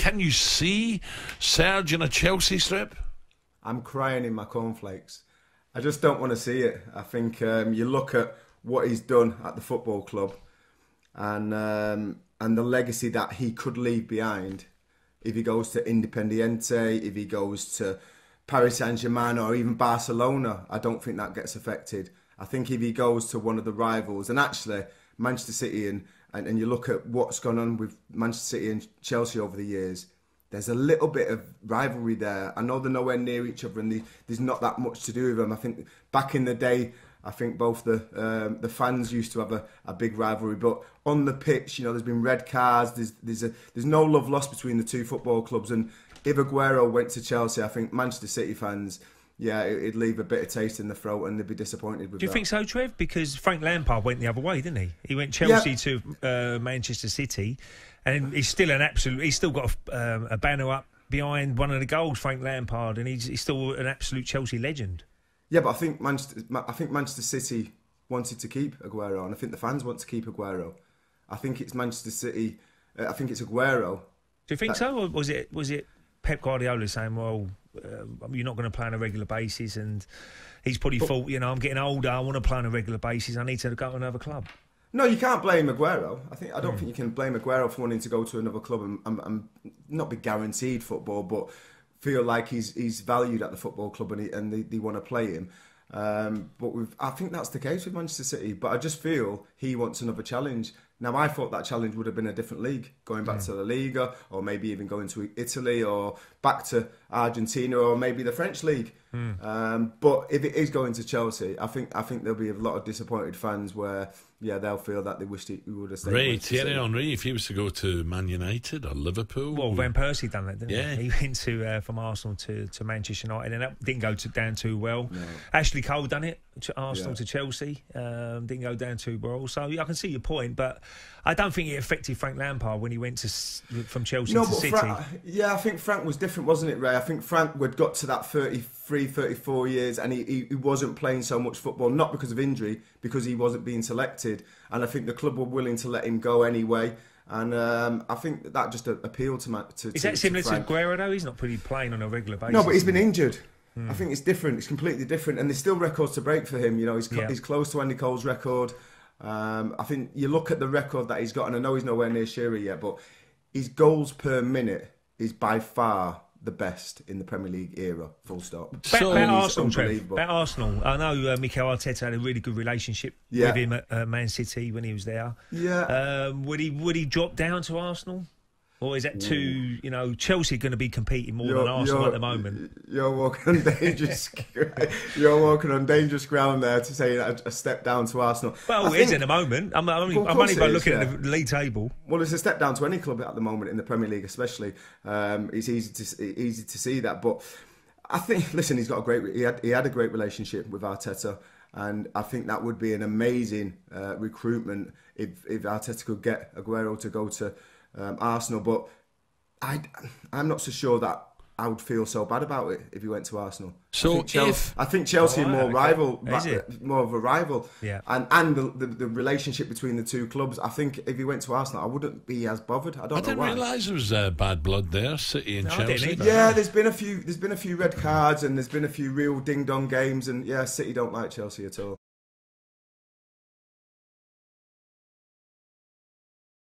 Can you see Serge in a Chelsea strip? I'm crying in my cornflakes. I just don't want to see it. I think you look at what he's done at the football club and the legacy that he could leave behind if he goes to Independiente, if he goes to Paris Saint-Germain or even Barcelona. I don't think that gets affected. I think if he goes to one of the rivals, and actually Manchester City and you look at what's gone on with Manchester City and Chelsea over the years, there's a little bit of rivalry there. I know they're nowhere near each other and there's not that much to do with them. I think back in the day, I think both the fans used to have a big rivalry, but on the pitch, you know, there's been red cards. There's no love lost between the two football clubs. And if Aguero went to Chelsea, I think Manchester City fans, yeah, it'd leave a bitter taste in the throat and they'd be disappointed with that. Do you think so, Trev? Because Frank Lampard went the other way, didn't he? He went Chelsea to Manchester City, and he's still He's still got a banner up behind one of the goals, Frank Lampard, and he's still an absolute Chelsea legend. Yeah, but I think Manchester City wanted to keep Aguero, and I think the fans want to keep Aguero. I think it's Manchester City. I think it's Aguero. Do you think so, or was it Pep Guardiola saying, "Well, you're not going to play on a regular basis," and he's probably thought, you know, I'm getting older, I want to play on a regular basis, I need to go to another club. No, you can't blame Aguero. I don't think you can blame Aguero for wanting to go to another club and not be guaranteed football, but feel like he's valued at the football club and they want to play him. But I think that's the case with Manchester City. But I just feel he wants another challenge. Now, I thought that challenge would have been a different league, going back to La Liga, or maybe even going to Italy, or back to Argentina, or maybe the French league. But if it is going to Chelsea, I think there'll be a lot of disappointed fans where, yeah, they'll feel that they wished he would have stayed. Thierry Henry, if he was to go to Man United or Liverpool. Well, Van Persie done that, didn't he? He went from Arsenal to Manchester United, and that didn't go down too well. No. Ashley Cole done it, Arsenal to Chelsea, didn't go down too well. So I can see your point, but I don't think it affected Frank Lampard when he went from Chelsea to City. I think Frank was different, wasn't it, Ray? I think Frank had got to that 33, 34 years and he wasn't playing so much football, not because of injury, because he wasn't being selected. And I think the club were willing to let him go anyway. And I think that just appealed to Is that similar to Aguero, though? He's not really playing on a regular basis. No, but he's been injured. I think it's different. It's completely different. And there's still records to break for him. You know, he's close to Andy Cole's record. I think you look at the record that he's got, and I know he's nowhere near Shearer yet, but his goals per minute is by far the best in the Premier League era, full stop. About Arsenal, I know Mikel Arteta had a really good relationship with him at Man City when he was there. Yeah. Would he drop down to Arsenal? Or is that too, you know, Chelsea going to be competing more than Arsenal at the moment? You're walking on dangerous ground there to say a step down to Arsenal. Well, it is in the moment. I'm only looking at the league table. Well, it's a step down to any club at the moment in the Premier League, especially. It's easy to see that, but I think, listen, he had a great relationship with Arteta, and I think that would be an amazing recruitment if Arteta could get Aguero to go to Arsenal, but I'm not so sure that I would feel so bad about it if he went to Arsenal. So I think Chelsea are more of a rival, yeah. And the relationship between the two clubs. I think if he went to Arsenal, I wouldn't be as bothered. I didn't realise there was bad blood there, City and Chelsea. Yeah, there's been a few red cards and there's been a few real ding dong games, and City don't like Chelsea at all.